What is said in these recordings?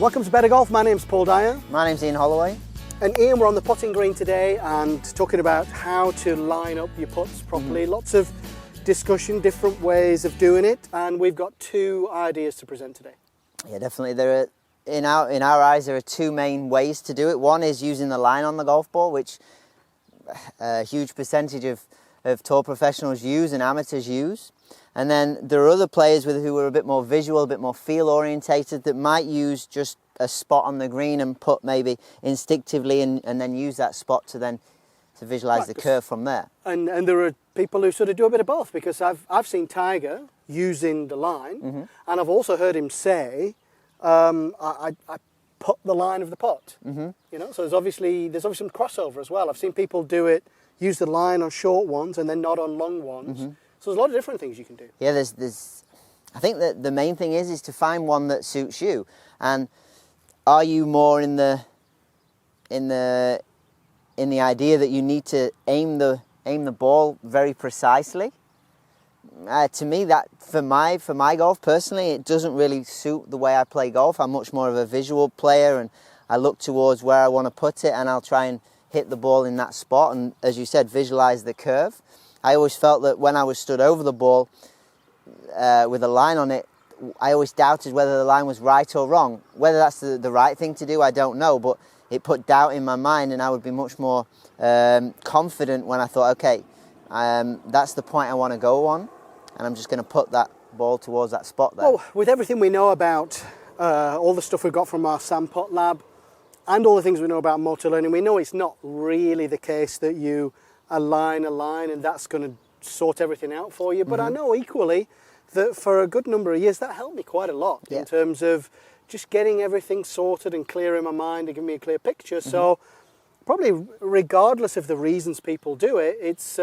Welcome to Better Golf. My name's Paul Dyer. My name's Ian Holloway. And Ian, we're on the putting green today and talking about how to line up your putts properly. Lots of discussion, different ways of doing it, and we've got two ideas to present today. Yeah, definitely. There are, in our eyes, there are two main ways to do it. One is using the line on the golf ball, which a huge percentage of tour professionals use and amateurs use. And then there are other players who are a bit more visual, a bit more feel orientated, that might use just a spot on the green and put maybe instinctively and then use that spot to visualize the curve from there. And there are people who sort of do a bit of both, because I've seen Tiger using the line, and I've also heard him say, I put the line of the putt. You know, so there's obviously some crossover as well. I've seen people do it, use the line on short ones and then not on long ones. So there's a lot of different things you can do. Yeah, I think that the main thing is to find one that suits you. And are you more in the idea that you need to aim the ball very precisely? To me, that for my golf personally, it doesn't really suit the way I play golf. I'm much more of a visual player, and I look towards where I want to put it, and I'll try and hit the ball in that spot. And as you said, visualize the curve. I always felt that when I was stood over the ball with a line on it, I always doubted whether the line was right or wrong. Whether that's the right thing to do, I don't know, but it put doubt in my mind, and I would be much more confident when I thought, okay, that's the point I want to go on, and I'm just going to put that ball towards that spot there. Well, with everything we know about all the stuff we've got from our Sam Putt lab and all the things we know about motor learning, we know it's not really the case that you align a line and that's going to sort everything out for you. But I know equally that for a good number of years that helped me quite a lot in terms of just getting everything sorted and clear in my mind and giving me a clear picture. So probably regardless of the reasons people do it, it's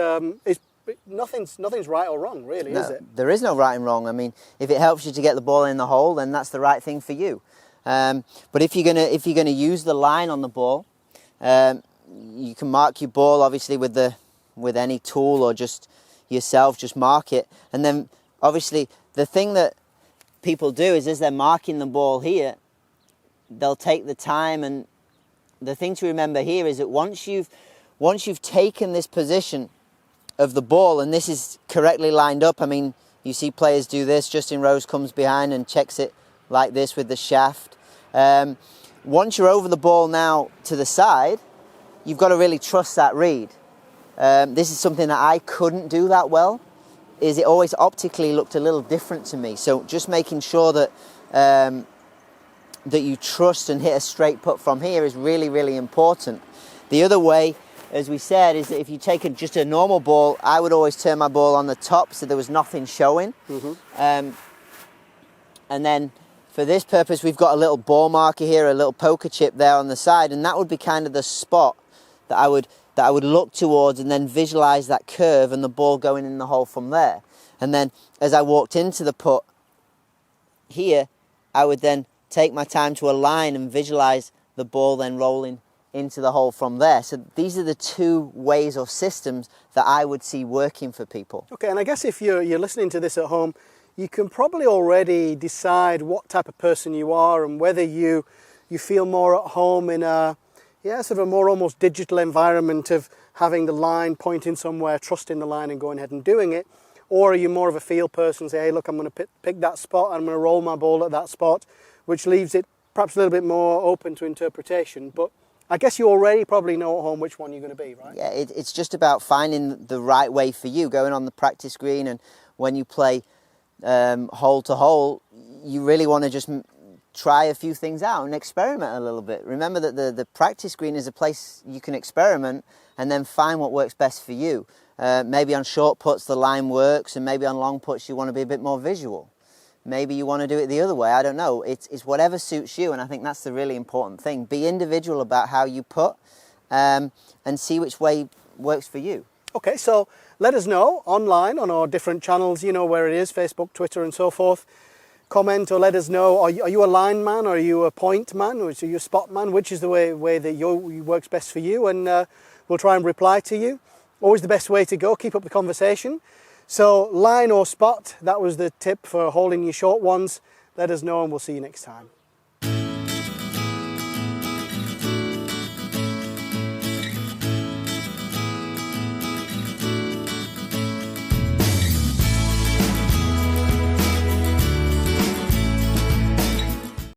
nothing's right or wrong, really, is it? There is no right and wrong. I mean, if it helps you to get the ball in the hole, then that's the right thing for you. But if you're gonna use the line on the ball, you can mark your ball obviously with any tool, or just yourself, just mark it. And then obviously the thing that people do is, as they're marking the ball here, they'll take the time. And the thing to remember here is that once you've taken this position of the ball and this is correctly lined up, I mean, you see players do this. Justin Rose comes behind and checks it like this with the shaft. Once you're over the ball now to the side, you've got to really trust that read. This is something that I couldn't do that well, is it always optically looked a little different to me. So just making sure that that you trust and hit a straight putt from here is really, really important. The other way, as we said, is that if you take just a normal ball, I would always turn my ball on the top so there was nothing showing. And then for this purpose, we've got a little ball marker here, a little poker chip there on the side, and that would be kind of the spot that I would look towards, and then visualize that curve and the ball going in the hole from there. And then as I walked into the putt here, I would then take my time to align and visualize the ball then rolling into the hole from there. So these are the two ways or systems that I would see working for people. Okay, and I guess if you're listening to this at home, you can probably already decide what type of person you are and whether you feel more at home in a sort of a more almost digital environment of having the line pointing somewhere, trusting the line and going ahead and doing it. Or are you more of a feel person, say, hey, look, I'm going to pick that spot and I'm going to roll my ball at that spot, which leaves it perhaps a little bit more open to interpretation. But I guess you already probably know at home which one you're going to be, right? Yeah, it's just about finding the right way for you, going on the practice green, and when you play hole to hole, you really want to just try a few things out and experiment a little bit. Remember that the practice green is a place you can experiment and then find what works best for you. Maybe on short putts the line works, and maybe on long putts you want to be a bit more visual. Maybe you want to do it the other way, I don't know. It's whatever suits you, and I think that's the really important thing. Be individual about how you putt, and see which way works for you. Okay, so let us know online on our different channels, you know where it is, Facebook, Twitter and so forth. Comment or let us know, are you a line man, or are you a point man, or are you a spot man? Which is the way that works best for you, and we'll try and reply to you. Always the best way to go, keep up the conversation. So line or spot, that was the tip for holding your short ones. Let us know and we'll see you next time.